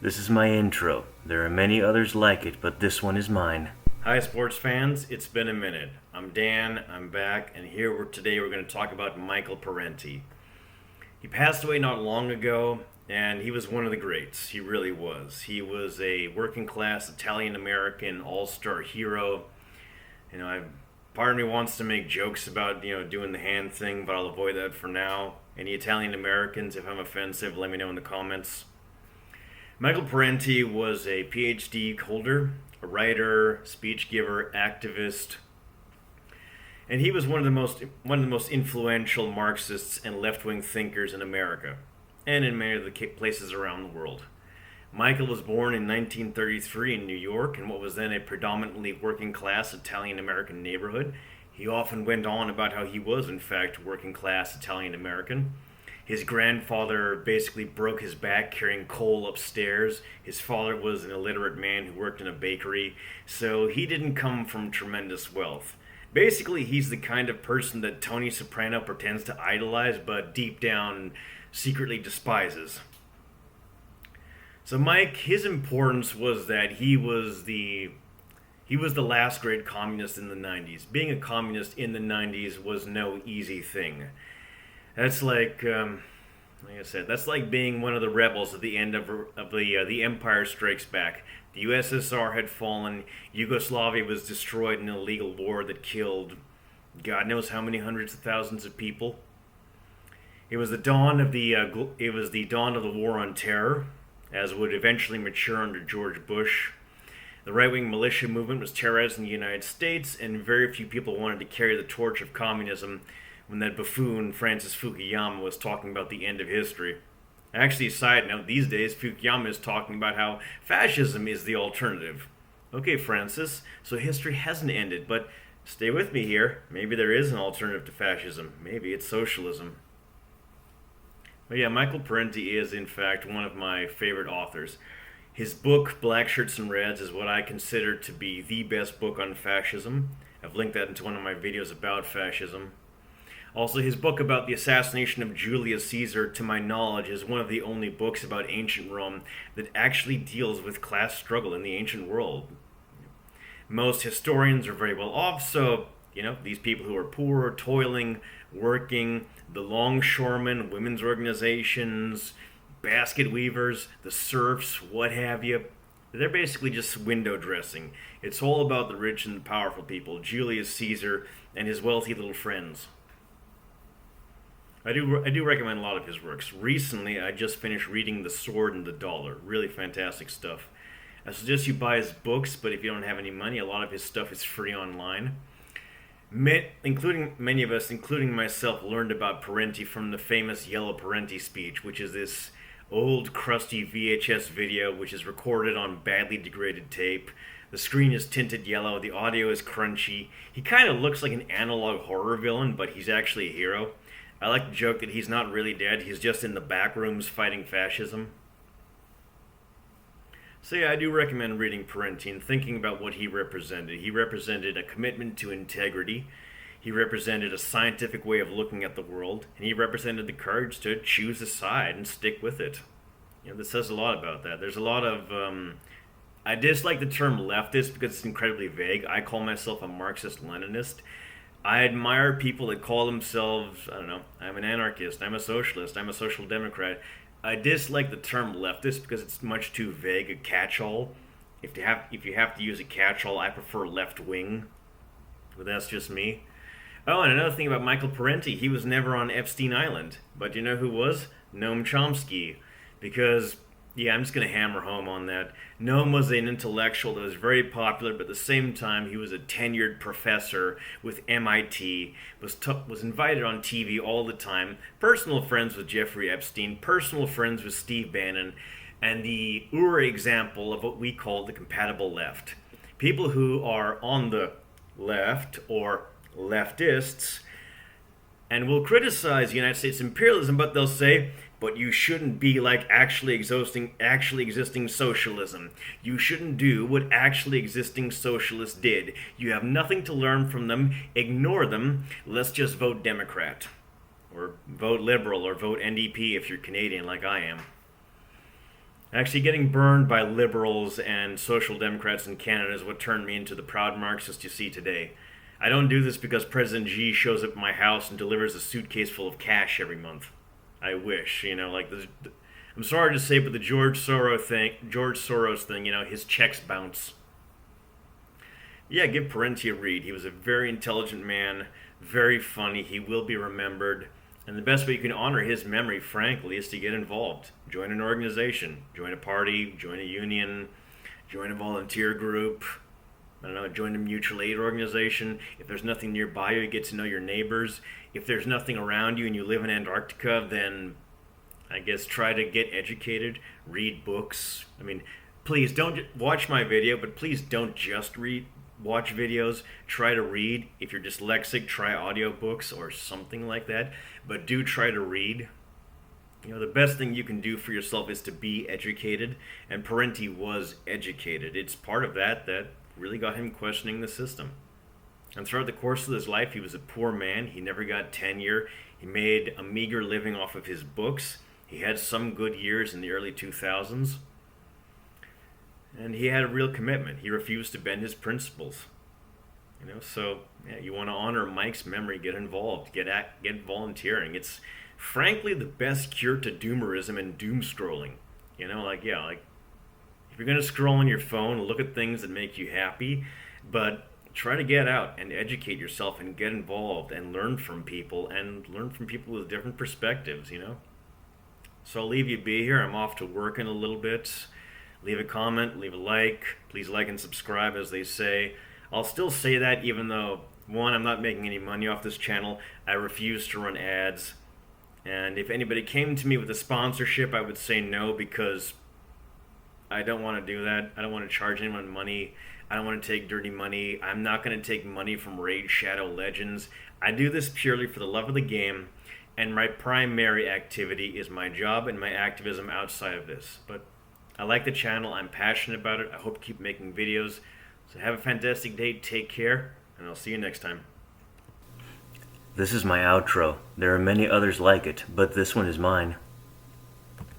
This is my intro. There are many others like it, but this one is mine. Hi, sports fans. It's been a minute. I'm Dan. I'm back, and today we're going to talk about Michael Parenti. He passed away not long ago, and he was one of the greats. He really was. He was a working class Italian American all star hero. You know, I Part of me wants to make jokes about doing the hand thing, but I'll avoid that for now. Any Italian Americans, if I'm offensive, let me know in the comments. Michael Parenti was a PhD holder, a writer, speech giver, activist, and he was one of the most influential Marxists and left-wing thinkers in America, and in many of the places around the world. Michael was born in 1933 in New York, in what was then a predominantly working-class Italian-American neighborhood. He often went on about how he was, in fact, working-class Italian-American. His grandfather basically broke his back carrying coal upstairs. His father was an illiterate man who worked in a bakery, so he didn't come from tremendous wealth. Basically, he's the kind of person that Tony Soprano pretends to idolize, but deep down secretly despises. So Mike, his importance was that he was the last great communist in the 90s. Being a communist in the 90s was no easy thing. That's like I said, that's like being one of the rebels at the end of the Empire Strikes Back. The USSR had fallen. Yugoslavia was destroyed in an illegal war that killed God knows how many hundreds of thousands of people. It was the dawn of the war on terror, as would eventually mature under George Bush. The right-wing militia movement was terrorizing the United States, and very few people wanted to carry the torch of communism when that buffoon Francis Fukuyama was talking about the end of history. Actually, side note, these days Fukuyama is talking about how fascism is the alternative. Okay, Francis, so history hasn't ended, but stay with me here. Maybe there is an alternative to fascism. Maybe it's socialism. But yeah, Michael Parenti is, in fact, one of my favorite authors. His book, Black Shirts and Reds, is what I consider to be the best book on fascism. I've linked that into one of my videos about fascism. Also, his book about the assassination of Julius Caesar, to my knowledge, is one of the only books about ancient Rome that actually deals with class struggle in the ancient world. Most historians are very well off, so, these people who are poor, toiling, working, the longshoremen, women's organizations, basket weavers, the serfs, what have you, they're basically just window dressing. It's all about the rich and the powerful people, Julius Caesar and his wealthy little friends. I do recommend a lot of his works. Recently, I just finished reading The Sword and the Dollar. Really fantastic stuff. I suggest you buy his books, but if you don't have any money, a lot of his stuff is free online. Including many of us, including myself, learned about Parenti from the famous Yellow Parenti speech, which is this old, crusty VHS video which is recorded on badly degraded tape. The screen is tinted yellow, the audio is crunchy. He kind of looks like an analog horror villain, but he's actually a hero. I like to joke that he's not really dead, he's just in the back rooms fighting fascism. So yeah, I do recommend reading Parenti and thinking about what he represented. He represented a commitment to integrity, he represented a scientific way of looking at the world, and he represented the courage to choose a side and stick with it. This says a lot about that. There's a lot of... I dislike the term leftist because it's incredibly vague. I call myself a Marxist-Leninist. I admire people that call themselves, I don't know, I'm an anarchist, I'm a socialist, I'm a social democrat. I dislike the term leftist because it's much too vague, a catch-all. If you have to use a catch-all, I prefer left-wing. But that's just me. Oh, and another thing about Michael Parenti, he was never on Epstein Island. But you know who was? Noam Chomsky. Because, yeah, I'm just going to hammer home on that. Noam was an intellectual that was very popular, but at the same time, he was a tenured professor with MIT, was invited on TV all the time, personal friends with Jeffrey Epstein, personal friends with Steve Bannon, and the example of what we call the compatible left. People who are on the left, or leftists, and will criticize United States imperialism, but they'll say, but you shouldn't be like actually existing socialism. You shouldn't do what actually existing socialists did. You have nothing to learn from them. Ignore them. Let's just vote Democrat. Or vote Liberal, or vote NDP if you're Canadian like I am. Actually, getting burned by liberals and social democrats in Canada is what turned me into the proud Marxist you see today. I don't do this because President Xi shows up at my house and delivers a suitcase full of cash every month. I wish, like this. I'm sorry to say, but the George Soros thing, his checks bounce. Yeah, give Parenti a read. He was a very intelligent man, very funny. He will be remembered. And the best way you can honor his memory, frankly, is to get involved. Join an organization, join a party, join a union, join a volunteer group. I don't know, join a mutual aid organization. If there's nothing nearby you, get to know your neighbors. If there's nothing around you and you live in Antarctica, then I guess try to get educated, read books. I mean, please don't watch my video, but please don't just watch videos. Try to read. If you're dyslexic, try audiobooks or something like that. But do try to read. The best thing you can do for yourself is to be educated, and Parenti was educated. It's part of that really got him questioning the system. And throughout the course of his life, he was a poor man. He never got tenure. He made a meager living off of his books. He had some good years in the early 2000s. And he had a real commitment. He refused to bend his principles. So yeah, you want to honor Mike's memory, get involved, get volunteering. It's frankly the best cure to doomerism and doom scrolling. Like if you're gonna scroll on your phone, look at things that make you happy, but try to get out and educate yourself and get involved and learn from people with different perspectives. So I'll leave you be here. I'm off to work in a little bit. Leave a comment, leave a like. Please like and subscribe, as they say. I'll still say that even though, one, I'm not making any money off this channel. I refuse to run ads. And if anybody came to me with a sponsorship, I would say no, because I don't want to do that. I don't want to charge anyone money. I don't want to take dirty money. I'm not going to take money from Raid Shadow Legends. I do this purely for the love of the game, and my primary activity is my job and my activism outside of this. But I like the channel. I'm passionate about it. I hope to keep making videos. So have a fantastic day. Take care, and I'll see you next time. This is my outro. There are many others like it, but this one is mine.